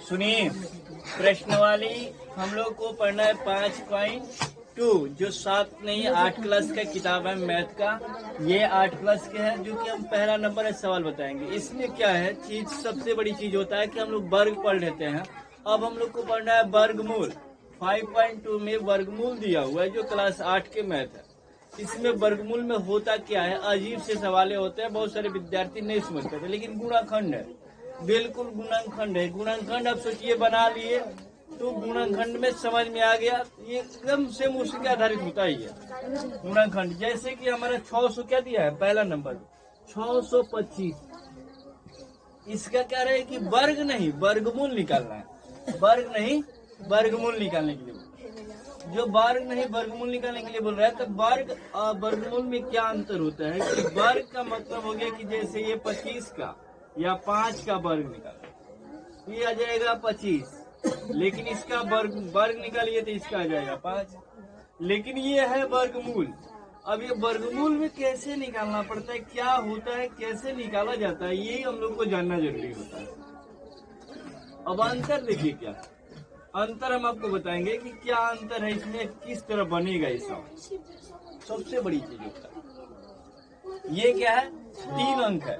सुनिए, प्रश्नवाली हम लोग को पढ़ना है 5.2 जो 7 नहीं 8 क्लास का किताब है मैथ का। ये 8 क्लास के है जो कि हम पहला नंबर है सवाल बताएंगे। इसमें क्या है चीज, सबसे बड़ी चीज होता है कि हम लोग वर्ग पढ़ लेते हैं। अब हम लोग को पढ़ना है वर्गमूल। 5.2 में वर्गमूल दिया हुआ है जो क्लास 8 के मैथ है। इसमें वर्गमूल में होता क्या है, अजीब से सवाल होते हैं, बहुत सारे विद्यार्थी नहीं समझते थे। लेकिन गुणाखंड है, बिल्कुल गुणनखंड है। गुणनखंड आप सोचिए बना लिए तो गुणनखंड में समझ में आ गया, ये एकदम से उसी के आधारित होता ही है गुणनखंड। जैसे कि हमारा 600 क्या दिया है, पहला नंबर 625। इसका क्या रहे कि वर्ग नहीं वर्गमूल निकालना है, वर्ग नहीं वर्गमूल निकालने के लिए। जो वर्ग नहीं वर्गमूल निकालने के लिए बोल रहा है, तो वर्ग और वर्गमूल में क्या अंतर होता है कि वर्ग का मतलब हो गया कि जैसे ये 25 का या 5 का वर्ग निकाल, ये आ जाएगा 25। लेकिन इसका वर्ग निकालिए तो इसका आ जाएगा 5। लेकिन ये है वर्गमूल। अब ये वर्गमूल में कैसे निकालना पड़ता है, क्या होता है, कैसे निकाला जाता है, ये हम लोग को जानना जरूरी होता है। अब अंतर देखिए, क्या अंतर हम आपको बताएंगे कि क्या अंतर है इसमें, किस तरह बनेगा ये सब। सबसे बड़ी चीज होता है ये क्या है, 3 अंक है।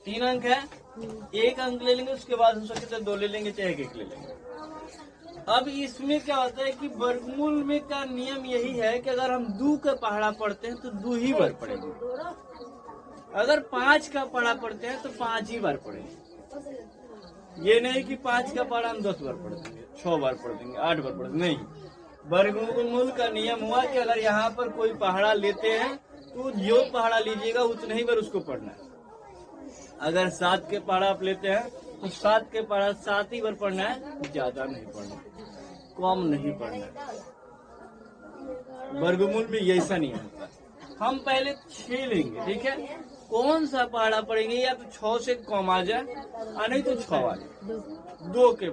3 अंक है, 1 अंक ले लेंगे, उसके बाद हो सके तो 2 ले लेंगे, चाहे 1 ले लेंगे। अब इसमें क्या होता है कि वर्गमूल में का नियम यही है कि अगर हम 2 का पहाड़ा पढ़ते हैं तो 2 ही बार पढ़ेंगे। अगर 5 का पहाड़ा पढ़ते हैं तो 5 ही बार पढ़ेंगे। ये नहीं कि 5 का पहाड़ा हम 10 बार पढ़ देंगे, 6 बार पढ़ देंगे, 8 बार पढ़ देंगे, नहीं। वर्गमूल का नियम हुआ कि अगर यहाँ पर कोई पहाड़ा लेते हैं तो जो पहाड़ा लीजिएगा उतने ही बार उसको पढ़ना है। अगर 7 के पहाड़ा आप लेते हैं तो 7 के पहाड़ा 7 ही बार पढ़ना है, ज्यादा नहीं पढ़ना, कम नहीं पढ़ना। वर्गमूल में ऐसा नहीं होता। हम पहले 6 लेंगे, ठीक है, कौन सा पहाड़ा पढ़ेंगे, या तो 6 से कम आ जाए और नहीं तो 6 आ जाए। 2 के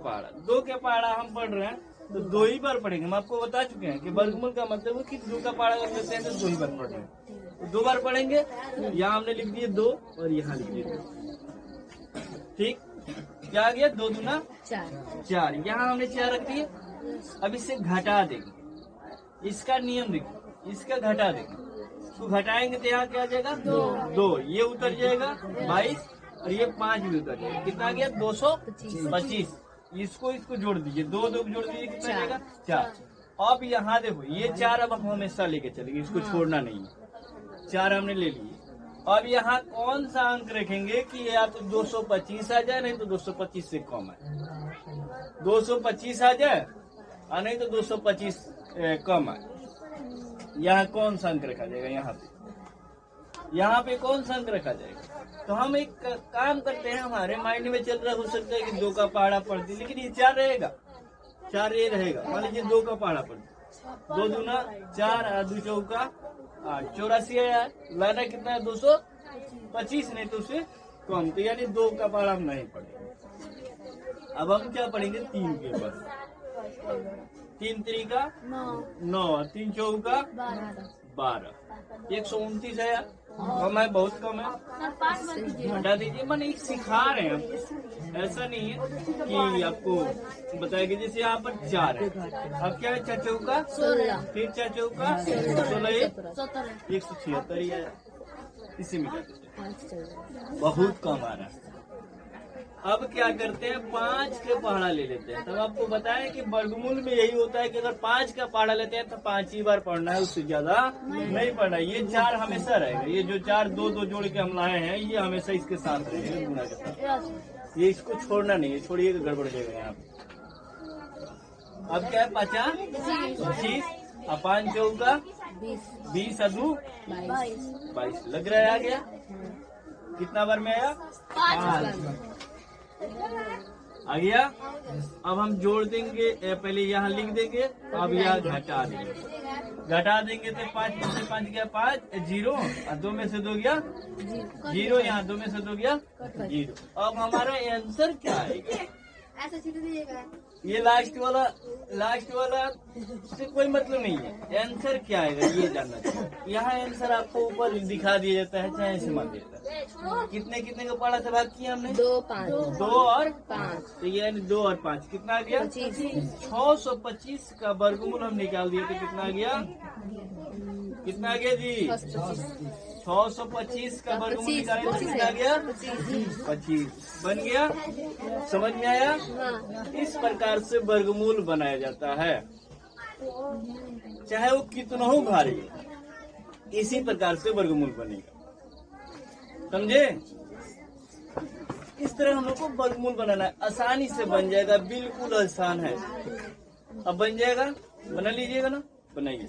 पहाड़ा हम पढ़ रहे हैं तो 2 ही बार पढ़ेंगे। हम आपको बता चुके हैं कि वर्गमूल का मतलब है कि 2 का पहाड़ा अगर लेते हैं तो 2 ही बार पढ़ रहे हैं, तो 2 बार पढ़ेंगे। यहाँ हमने लिख दिए 2 और यहाँ लिख दिए 2, ठीक। क्या आ गया, 2 दूना 4। यहाँ हमने 4 रख दिए। अब इससे घटा देंगे, इसका नियम देखिए, इसका घटा देंगे, तो घटाएंगे तो यहाँ क्या आ जाएगा, 2। ये उतर जाएगा 22 और ये 5 भी उतर जाएगा। कितना आ गया, 225। इसको जोड़ दीजिए, 2 जोड़ दीजिए, कितना आ जाएगा, 4। अब यहाँ देखो ये 4 अब हम हमेशा लेके चलेंगे, इसको छोड़ना नहीं है। 4 हमने ले लिए। अब यहाँ कौन सा अंक रखेंगे कि या तो 225 आ जाए, नहीं तो 225 से कम है। 225 आ जाए और नहीं तो 225 कम है। यहाँ कौन सा अंक रखा जाएगा, यहाँ पे कौन सा अंक रखा जाएगा। तो हम एक काम करते हैं, हमारे माइंड में चल रहा हो सकता है कि 2 का पहाड़ा पढ़ती, लेकिन ये 4 रहेगा, 4 ये रहेगा। मान लीजिए 2 का पहाड़ा पढ़ती, 2 दूना 4 और 2 चौका 8, 84 है यार। लाना कितना है, 225, नहीं तो उससे कम, तो यानी 2 का पहाड़ा हम नहीं पढ़ेंगे। अब हम क्या पढ़ेंगे, 3 के बस। 3 3 9, 3 चौका 12, 129 है यार, कम है, बहुत कम है, हटा दीजिए। मैंने सिखा रहे हैं, ऐसा नहीं है कि आपको बताएंगे। जैसे यहाँ पर 4 है, अब क्या है, 4 चौका 16, फिर 4 चौका 16, 176 ही है, इसी में बहुत कम आ रहा है। अब क्या करते हैं, 5 के पहाड़ा ले लेते हैं। तब आपको बताएं कि वर्गमूल में यही होता है कि अगर 5 का पहाड़ा लेते हैं तो 5 ही बार पढ़ना है, उससे ज्यादा नहीं पढ़ना है। ये 4 हमेशा रहेगा, ये जो 4 2 जोड़ के हम लाए हैं ये हमेशा इसके साथ रहेगा, गुना के साथ। ये इसको छोड़ना नहीं है, छोड़िएगा गड़बड़ जाएगा यहाँ पे। अब क्या है, 25 और 5 चौका 20 और 2 22, लग रहा है आ गया। कितना बार में आया, 5 आ गया। अब हम जोड़ देंगे, पहले यहाँ लिख देंगे, अब यहाँ घटा देंगे। तो 5 में से 5 गया 5, 0 और 2 में से 2 गया 0, यहाँ 2 में से 2 गया 0। अब हमारा आंसर क्या आएगा, ऐसा सीधे दिएगा। ये लास्ट वाला से कोई मतलब नहीं है। आंसर क्या आएगा ये जानना चाहिए। यहाँ आंसर आपको ऊपर दिखा दिया जाता है, चाहे ऐसे मान दिया जाता है। कितने कितने का पहाड़ा से भाग किया हमने? 2 5 2 और 5 तो ये 2 और 5 कितना आ गया? 625 का वर्गमूल हम निकाल दिए तो कितना आ गया? कितना आ गया जी? 625 का वर्गमूल निकाले तो कितना आ गया? 25 बन गया। समझ में आया? इस प्रकार से वर्गमूल बनाया जाता है, चाहे वो कितना हो भारी, इसी प्रकार से वर्गमूल बनेगा। समझे? इस तरह हम लोग को वर्गमूल बनाना है, आसानी से बन जाएगा, बिल्कुल आसान है। अब बन जाएगा, बना लीजिएगा ना, बनाइए।